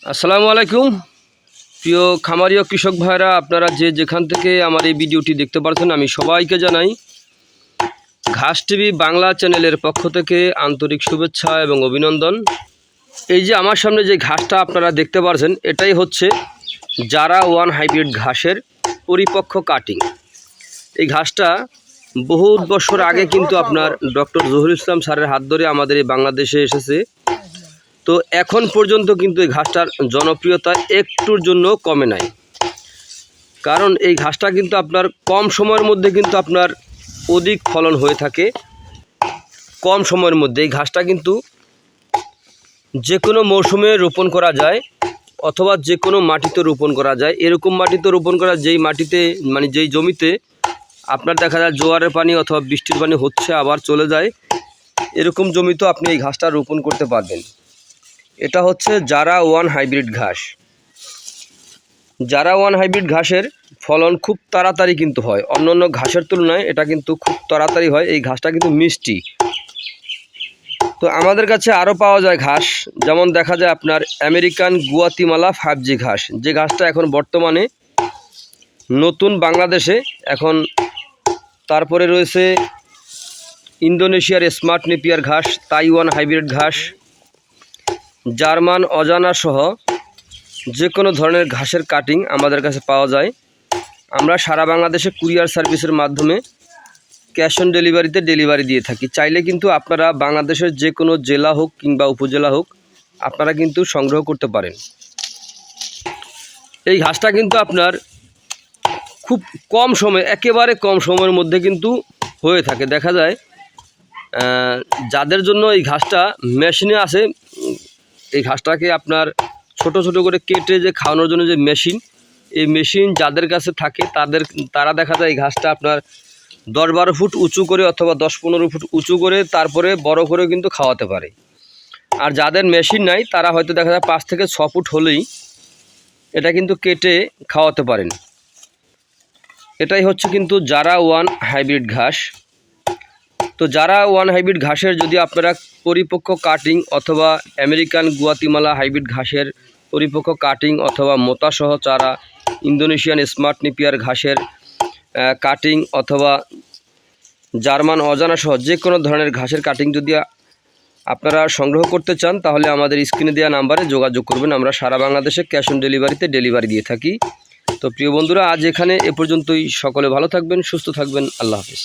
আসসালামু আলাইকুম প্রিয় খামারি ও কৃষক ভাইরা, আপনারা যে যেখান থেকে আমার এই ভিডিওটি দেখতে পাচ্ছেন, আমি সবাইকে জানাই ঘাস টিভি বাংলা চ্যানেলের পক্ষ থেকে আন্তরিক শুভেচ্ছা এবং অভিনন্দন। এই যে আমার সামনে যে ঘাসটা আপনারা দেখতে পাচ্ছেন, এটাই হচ্ছে জারা ওয়ান হাইব্রিড ঘাসের পরিপক্ক কাটিং। এই ঘাসটা বহুত বছর আগে কিন্তু আপনার ডক্টর জহুরুল ইসলাম স্যারের হাত ধরে আমাদের এই বাংলাদেশে এসেছে। তো এখন পর্যন্ত কিন্তু এই ঘাসটার জনপ্রিয়তা একটুর জন্য কমে নাই, কারণ এই ঘাসটা কিন্তু আপনার কম সময়ের মধ্যে কিন্তু আপনার অধিক ফলন হয়ে থাকে। কম সময়ের মধ্যে এই ঘাসটা কিন্তু যে কোনো মৌসুমে রোপণ করা যায় অথবা যে কোনো মাটিতে রোপণ করা যায়। এরকম মাটিতে রোপণ করা, যেই মাটিতে যেই জমিতে আপনার দেখা যায় জোয়ারের পানি অথবা বৃষ্টির পানি হচ্ছে আবার চলে যায়, এরকম জমিতেও আপনি এই ঘাসটা রোপণ করতে পারবেন। এটা হচ্ছে জারা ওয়ান হাইব্রিড ঘাস। জারা ওয়ান হাইব্রিড ঘাসের ফলন খুব তাড়াতাড়ি কিন্তু হয়, অন্য ঘাসের তুলনায় এটা কিন্তু খুব তাড়াতাড়ি হয়। এই ঘাসটা কিন্তু মিষ্টি। তো আমাদের কাছে আরও পাওয়া যায় ঘাস, যেমন দেখা যায় আপনার আমেরিকান গুয়াতিমালা 5G ঘাস, যে ঘাসটা এখন বর্তমানে নতুন বাংলাদেশে এখন। তারপরে রয়েছে ইন্দোনেশিয়ার স্মার্ট নেপিয়ার ঘাস, তাইওয়ান হাইব্রিড ঘাস, জার্মান অজানা সহ যে কোনো ধরনের ঘাসের কাটিং আমাদের কাছে পাওয়া যায়। আমরা সারা বাংলাদেশে কুরিয়ার সার্ভিসের মাধ্যমে ক্যাশ অন ডেলিভারিতে ডেলিভারি দিয়ে থাকি। চাইলে কিন্তু আপনারা বাংলাদেশের যে কোনো জেলা হোক কিংবা উপজেলা হোক, আপনারা কিন্তু সংগ্রহ করতে পারেন। এই ঘাসটা কিন্তু আপনার খুব কম সময়, একেবারে কম সময়ের মধ্যে কিন্তু হয়ে থাকে। দেখা যায় যাদের জন্য এই ঘাসটা মেশিনে আসে, এই ঘাসটাকে আপনার ছোট ছোট করে কেটে যে খাওয়ানোর জন্য যে মেশিন, এই মেশিন যাদের কাছে থাকে তারা দেখা যায় এই ঘাসটা আপনার 10-12 ফুট উঁচু করে অথবা 10-15 ফুট উঁচু করে তারপরে বড় করে কিন্তু খাওয়াতে পারে। আর যাদের মেশিন নাই, তারা হয়তো দেখা যায় 5 থেকে 6 ফুট হলেই এটা কিন্তু কেটে খাওয়াতে পারেন। এটাই হচ্ছে কিন্তু জারা ওয়ান হাইব্রিড ঘাস। তো জারা ওয়ান হাইব্রিড ঘাসের যদি আপনারা পরিপক্ক কাটিং অথবা আমেরিকান গুয়াতিমালা হাইব্রিড ঘাসের পরিপক্ক কাটিং অথবা মোতাসহ চারা, ইন্দোনেশিয়ান স্মার্ট নেপিয়ার ঘাসের কাটিং অথবা জার্মান অজানা সহ যে কোনো ধরনের ঘাসের কাটিং যদি আপনারা সংগ্রহ করতে চান, তাহলে আমাদের স্ক্রিনে দেওয়া নাম্বারে যোগাযোগ করবেন। আমরা সারা বাংলাদেশে ক্যাশ অন ডেলিভারিতে ডেলিভারি দিয়ে থাকি। তো প্রিয় বন্ধুরা, আজ এখানে এ পর্যন্তই। সকলে ভালো থাকবেন, সুস্থ থাকবেন। আল্লাহ হাফিজ।